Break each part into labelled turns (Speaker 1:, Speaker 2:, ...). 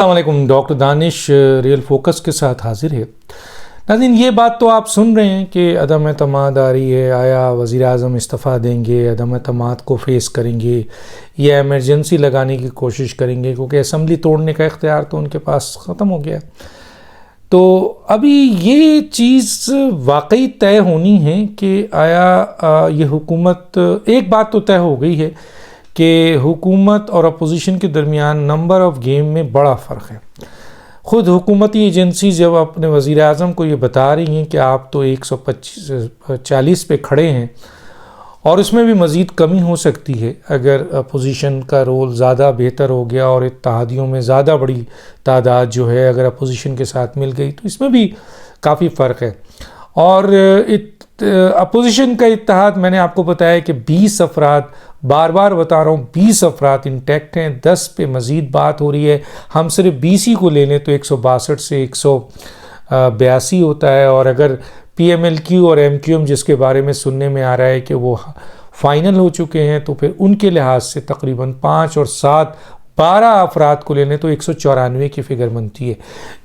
Speaker 1: अस्सलाम वालेकुम। Doctor Danish real focus के साथ हाजिर है। नाज़रीन, ये बात तो आप सुन रहे हैं कि अदम एतमाद आ रही है, आया वज़ीर आज़म इस्तीफ़ा देंगे, अदम एतमाद को फेस करेंगे या एमरजेंसी लगाने की कोशिश करेंगे, क्योंकि असम्बली तोड़ने का इख्तियार तो उनके पास ख़त्म हो गया। तो अभी ये चीज़ वाकई तय होनी है कि आया ये हुकूमत, एक बात तो तय हो गई है कि हुकूमत और अपोजिशन के दरमियान नंबर ऑफ़ गेम में बड़ा फ़र्क है। ख़ुद हुकूमती एजेंसी जब अपने वज़ीर आज़म को ये बता रही हैं कि आप तो 140 पे खड़े हैं और उसमें भी मज़ीद कमी हो सकती है अगर अपोजिशन का रोल ज़्यादा बेहतर हो गया और इत्तेहादियों में ज़्यादा बड़ी तादाद जो है अगर अपोजिशन के साथ मिल गई, तो इसमें भी काफ़ी फ़र्क है। और अपोजिशन का इत्तेहाद, मैंने आपको बताया कि 20 अफराद, बार बार बता रहा हूँ, 20 अफराद इंटैक्ट हैं, 10 पे मज़ीद बात हो रही है। हम सिर्फ 20 ही को ले लें तो 162 से 182 होता है। और अगर PMLQ और MQM जिसके बारे में सुनने में आ रहा है कि वो फाइनल हो चुके हैं, तो फिर उनके लिहाज से तकरीबन 5 और 7 12 अफराद को लेने तो 194 की फ़िगर बनती है।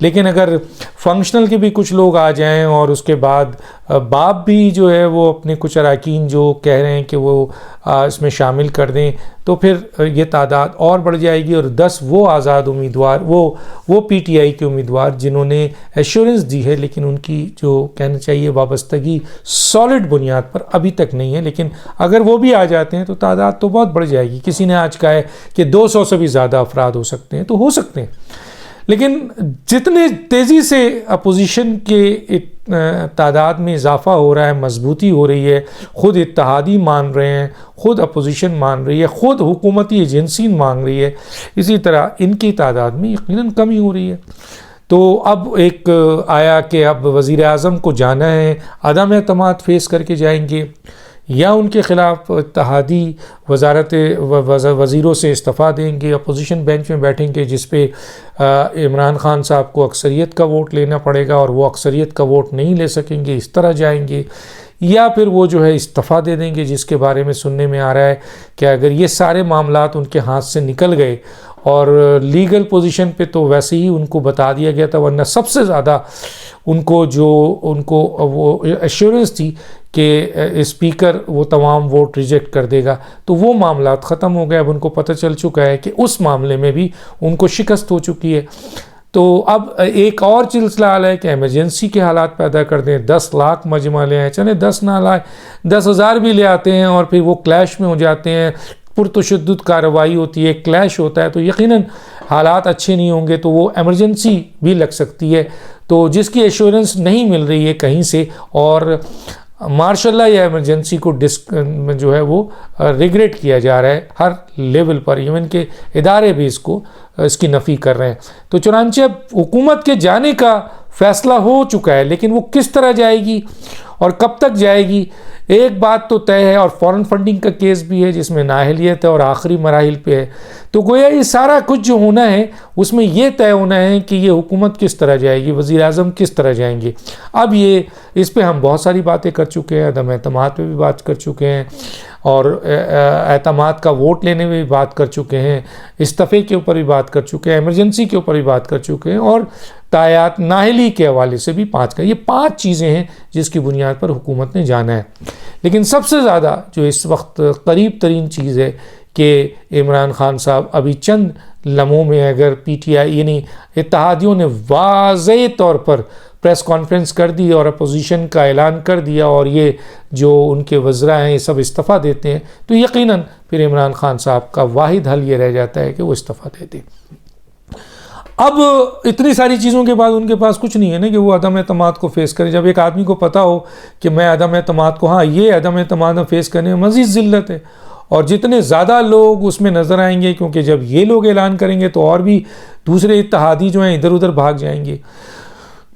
Speaker 1: लेकिन अगर फंक्शनल के भी कुछ लोग आ जाएं और उसके बाद बाप भी जो है वो अपने कुछ अरकान जो कह रहे हैं कि वो इसमें शामिल कर दें, तो फिर ये तादाद और बढ़ जाएगी। और 10 वो आज़ाद उम्मीदवार, वो PTI के उम्मीदवार जिन्होंने एश्योरेंस दी है, लेकिन उनकी जो कहना चाहिए वाबस्तगी सॉलिड बुनियाद पर अभी तक नहीं है, लेकिन अगर वो भी आ जाते हैं तो तादाद तो बहुत बढ़ जाएगी। किसी ने आज कहा है कि 200 से भी ज़्यादा अफराद हो सकते हैं, तो हो सकते हैं, लेकिन जितने तेज़ी से अपोजिशन के तादाद में इजाफा हो रहा है, मजबूती हो रही है, ख़ुद इत्तेहादी मान रहे हैं, ख़ुद अपोजिशन मान रही है, ख़ुद हुकूमती एजेंसी मान रही है, इसी तरह इनकी तादाद में यकीनन कमी हो रही है। तो अब एक आया कि अब वज़ीर आज़म को जाना है, अदम एतमाद फेस करके जाएंगे या उनके ख़िलाफ़ इत्तेहादी वज़ीरों से इस्तीफ़ा देंगे, अपोजिशन बेंच में बैठेंगे, जिस पे इमरान खान साहब को अक्सरियत का वोट लेना पड़ेगा और वो अक्सरियत का वोट नहीं ले सकेंगे, इस तरह जाएंगे, या फिर वो जो है इस्तीफ़ा दे देंगे, जिसके बारे में सुनने में आ रहा है कि अगर ये सारे मामलात उनके हाथ से निकल गए और लीगल पोजीशन पे तो वैसे ही उनको बता दिया गया था, वरना सबसे ज़्यादा उनको वो एश्योरेंस थी कि स्पीकर वो तमाम वोट रिजेक्ट कर देगा, तो वो मामलात ख़त्म हो गए। अब उनको पता चल चुका है कि उस मामले में भी उनको शिकस्त हो चुकी है। तो अब एक और सिलसिला है कि एमरजेंसी के हालात पैदा कर दें, 10 लाख मजमा ले आए, चले 10 ना लाए, 10,000 भी ले आते हैं और फिर वो क्लैश में हो जाते हैं, पुरतशद्दुद कार्रवाई होती है, क्लैश होता है, तो यकीनन हालात अच्छे नहीं होंगे, तो वो एमरजेंसी भी लग सकती है। तो जिसकी एश्योरेंस नहीं मिल रही है कहीं से, और मार्शल या एमरजेंसी को जो है वो रिग्रेट किया जा रहा है हर लेवल पर, इवन के इदारे भी इसकी नफ़ी कर रहे हैं। तो चुनांचे अब हुकूमत के जाने का फ़ैसला हो चुका है, लेकिन वो किस तरह जाएगी और कब तक जाएगी, एक बात तो तय है। और फ़ॉरेन फंडिंग का केस भी है जिसमें नाअहलियत है और आखिरी मराहिल पे है। तो गोया ये सारा कुछ जो होना है उसमें ये तय होना है कि ये हुकूमत किस तरह जाएगी, वज़ीर आज़म किस तरह जाएंगे। अब ये इस पे हम बहुत सारी बातें कर चुके हैं, अदम एतमाद पे भी बात कर चुके हैं और एतमाद का वोट लेने में भी बात कर चुके हैं, इस्तीफ़े के ऊपर भी बात कर चुके हैं, एमरजेंसी के ऊपर भी बात कर चुके हैं, और तायात नाहली के हवाले से भी 5 का, ये 5 चीज़ें हैं जिसकी बुनियाद पर हुकूमत ने जाना है। लेकिन सबसे ज़्यादा जो इस वक्त करीब तरीन चीज़ है कि इमरान खान साहब अभी चंद लम्हों में, अगर PTI यानी इत्तेहादियों ने वाज़ेह तौर पर प्रेस कॉन्फ्रेंस कर दी और अपोजिशन का ऐलान कर दिया और ये जो उनके वज़रा हैं ये सब इस्तीफ़ा देते हैं, तो यकीनन फिर इमरान खान साहब का वाहिद हल ये रह जाता है कि वो इस्तीफ़ा दे दें। अब इतनी सारी चीज़ों के बाद उनके पास कुछ नहीं है ना कि वो अदम एतमाद को फेस करें। जब एक आदमी को पता हो कि मैं अदम एतमाद को, हाँ ये अदम एतमाद में फेस करने में मज़ीद ज़िल्लत है, और जितने ज़्यादा लोग उसमें नज़र आएंगे, क्योंकि जब ये लोग ऐलान करेंगे तो और भी दूसरे इत्तेहादी जो हैं इधर उधर भाग जाएंगे।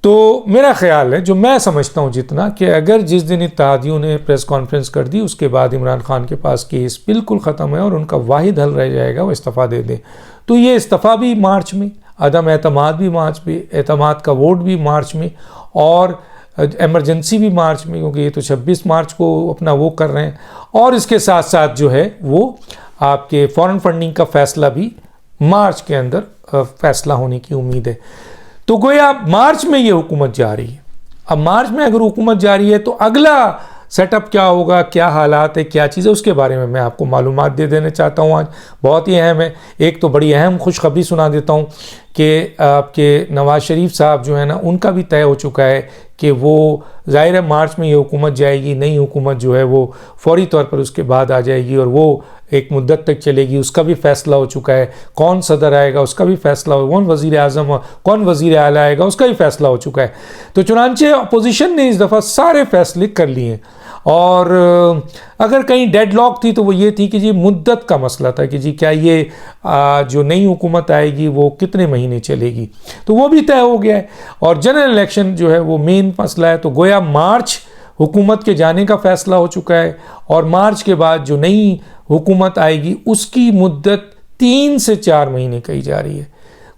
Speaker 1: तो मेरा ख़्याल है, जो मैं समझता हूँ जितना, कि अगर जिस दिन इत्तेहादियों ने प्रेस कॉन्फ्रेंस कर दी उसके बाद इमरान खान के पास केस बिल्कुल ख़त्म है और उनका वाहिद हल रह जाएगा वो इस्तीफ़ा दे दें, तो ये इस्तीफ़ा भी मार्च में, अदम एतमाद भी मार्च में, एतमाद का वोट भी मार्च में, और एमरजेंसी भी मार्च में, क्योंकि ये तो 26 मार्च को अपना वो कर रहे हैं, और इसके साथ साथ जो है वो आपके फ़ॉरेन फंडिंग का फ़ैसला भी मार्च के अंदर फैसला होने की उम्मीद है। तो गोया मार्च में ये हुकूमत जा रही है। अब मार्च में अगर हुकूमत जा रही है तो अगला सेटअप क्या होगा, क्या हालात है, क्या चीज़ है, उसके बारे में मैं आपको मालूमात दे देना चाहता हूँ। आज बहुत ही अहम है। एक तो बड़ी अहम खुशखबरी सुना देता हूँ कि आपके नवाज़ शरीफ साहब जो है ना, उनका भी तय हो चुका है कि वो ज़ाहिर है मार्च में ये हुकूमत जाएगी, नई हुकूमत जो है वो फौरी तौर पर उसके बाद आ जाएगी और वो एक मुद्दत तक चलेगी। उसका भी फ़ैसला हो चुका है। कौन सदर आएगा उसका भी फ़ैसला हो, कौन वज़ीर आज़म, कौन वज़ीर आला आएगा उसका भी फ़ैसला हो चुका है। तो चुनांचे अपोजिशन ने इस दफ़ा सारे फ़ैसले कर लिए हैं। और अगर कहीं डेडलॉक थी तो वो ये थी कि जी मुद्दत का मसला था कि जी क्या ये जो नई हुकूमत आएगी वो कितने महीने चलेगी, तो वो भी तय हो गया है। और जनरल इलेक्शन जो है वो मेन मसला है। तो गोया मार्च हुकूमत के जाने का फ़ैसला हो चुका है और मार्च के बाद जो नई हुकूमत आएगी उसकी मुद्दत 3 से 4 महीने कही जा रही है।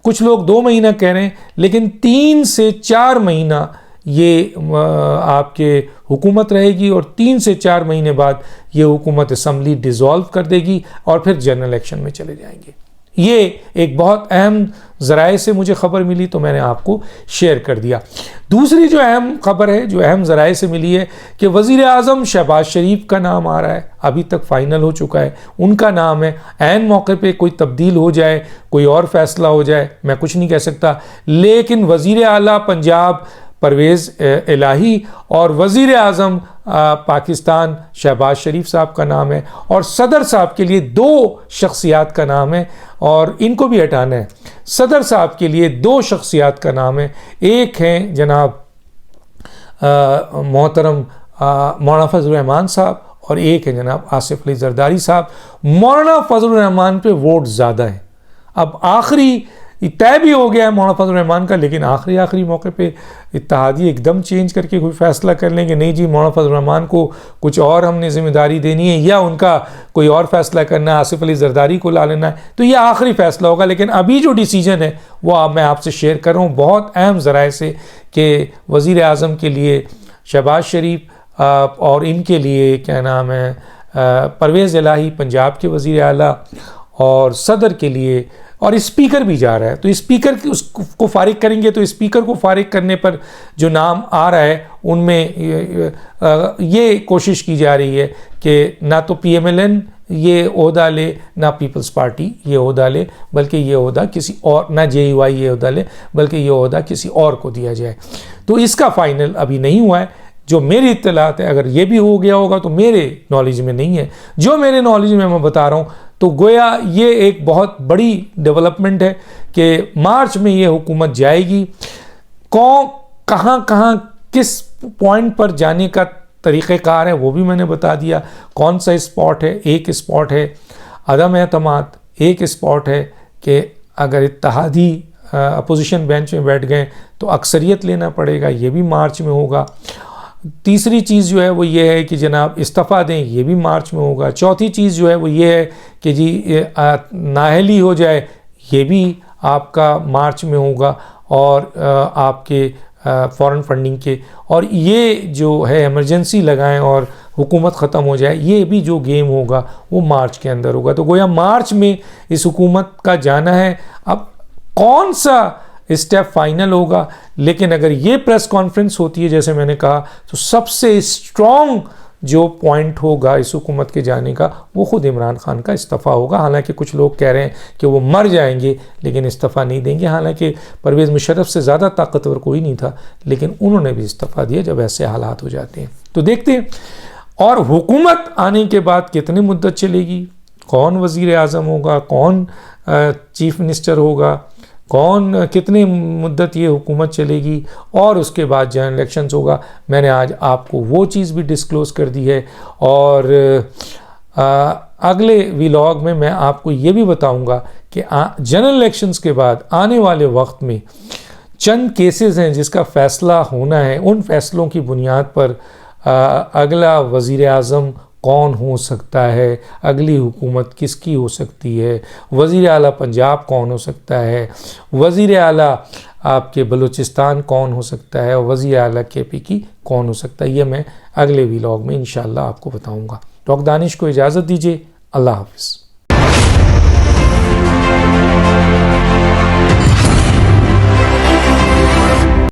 Speaker 1: कुछ लोग 2 महीना कह रहे हैं, लेकिन 3 से 4 महीना ये आपके हुकूमत रहेगी और 3 से 4 महीने बाद ये हुकूमत असम्बली डिज़ोल्व कर देगी और फिर जनरल इलेक्शन में चले जाएंगे। ये एक बहुत अहम ज़राए से मुझे ख़बर मिली तो मैंने आपको शेयर कर दिया। दूसरी जो अहम ख़बर है, जो अहम ज़राए से मिली है कि वज़ीर आज़म शहबाज शरीफ का नाम आ रहा है। अभी तक फ़ाइनल हो चुका है, उनका नाम है। ऐन मौके पे कोई तब्दील हो जाए, कोई और फ़ैसला हो जाए, मैं कुछ नहीं कह सकता, लेकिन वज़ीर आला पंजाब परवेज़ इलाही और वज़ीर आज़म पाकिस्तान शहबाज शरीफ साहब का नाम है। और सदर साहब के लिए 2 शख्सियात का नाम है और इनको भी हटाना है। सदर साहब के लिए 2 शख्सियात का नाम है। एक हैं जनाब मोहतरम मौलाना फजल रहमान साहब और एक है जनाब आसिफ अली जरदारी साहब। मौलाना फजल रहमान पे वोट ज़्यादा है। अब आखिरी तय भी हो गया है मौलाना फजल रहमान का, लेकिन आखिरी मौके पे इत्तेहादी एकदम चेंज करके कोई फ़ैसला कर लेंगे, नहीं जी मौलाना फजल रहमान को कुछ और हमने ज़िम्मेदारी देनी है या उनका कोई और फ़ैसला करना है, आसिफ अली जरदारी को ला लेना है, तो ये आखिरी फ़ैसला होगा। लेकिन अभी जो डिसीजन है वो मैं आपसे शेयर कर रहा हूँ बहुत अहम ज़राए से कि वज़ीर आज़म के लिए शहबाज शरीफ और इनके लिए क्या नाम है परवेज़ इलाही पंजाब के वज़ीर आला और सदर के लिए, और स्पीकर भी जा रहा है। तो स्पीकर उसको फारिग करेंगे तो स्पीकर को फारिग करने पर जो नाम आ रहा है उनमें ये कोशिश की जा रही है कि ना तो PMLN ये ओहदा ले, ना पीपल्स पार्टी ये ओहदा ले, बल्कि ये ओहदा किसी और, ना JUI ये ओहदा ले, बल्कि ये ओहदा किसी और को दिया जाए। तो इसका फाइनल अभी नहीं हुआ है। जो मेरी इत्तलात है, अगर ये भी हो गया होगा तो मेरे नॉलेज में नहीं है, जो मेरे नॉलेज में मैं बता रहा हूँ। तो गोया ये एक बहुत बड़ी डेवलपमेंट है कि मार्च में ये हुकूमत जाएगी। कहाँ किस पॉइंट पर जाने का तरीक़ेकार है वो भी मैंने बता दिया। कौन सा स्पॉट है, एक स्पॉट है अदम एतमाद, एक स्पॉट है कि अगर इत्तेहादी अपोजिशन बेंच में बैठ गए तो अक्सरियत लेना पड़ेगा, ये भी मार्च में होगा। तीसरी चीज़ जो है वो ये है कि जनाब इस्तीफ़ा दें, ये भी मार्च में होगा। चौथी चीज़ जो है वो ये है कि जी नाअहली हो जाए, ये भी आपका मार्च में होगा। और आपके फ़ॉरेन फंडिंग के, और ये जो है इमरजेंसी लगाएं और हुकूमत ख़त्म हो जाए, ये भी जो गेम होगा वो मार्च के अंदर होगा। तो गोया मार्च में इस हुकूमत का जाना है। अब कौन सा स्टेप फाइनल होगा, लेकिन अगर ये प्रेस कॉन्फ्रेंस होती है जैसे मैंने कहा, तो सबसे स्ट्रॉन्ग जो पॉइंट होगा इस हुकूमत के जाने का वो ख़ुद इमरान खान का इस्तीफ़ा होगा। हालांकि कुछ लोग कह रहे हैं कि वो मर जाएंगे लेकिन इस्तीफ़ा नहीं देंगे। हालांकि परवेज़ मुशर्रफ से ज़्यादा ताकतवर कोई नहीं था, लेकिन उन्होंने भी इस्तीफ़ा दिया जब ऐसे हालात हो जाते हैं। तो देखते हैं। और हुकूमत आने के बाद कितनी मुद्दत चलेगी, कौन वज़ीर आज़म होगा, कौन चीफ़ मिनिस्टर होगा, कौन कितनी मुद्दत ये हुकूमत चलेगी, और उसके बाद जनरल इलेक्शंस होगा। मैंने आज आपको वो चीज़ भी डिस्क्लोज़ कर दी है। और अगले व्लॉग में मैं आपको ये भी बताऊंगा कि जनरल इलेक्शंस के बाद आने वाले वक्त में चंद केसेस हैं जिसका फ़ैसला होना है। उन फ़ैसलों की बुनियाद पर अगला वज़ीर आज़म कौन हो सकता है, अगली हुकूमत किसकी हो सकती है, वज़ीर आला पंजाब कौन हो सकता है, वज़ीर आला आपके बलूचिस्तान कौन हो सकता है, और वज़ीर आला KP की कौन हो सकता है, ये मैं अगले व्लॉग में इंशाअल्लाह आपको बताऊंगा। डॉक्टर दानिश को इजाज़त दीजिए। अल्लाह हाफ़िज़।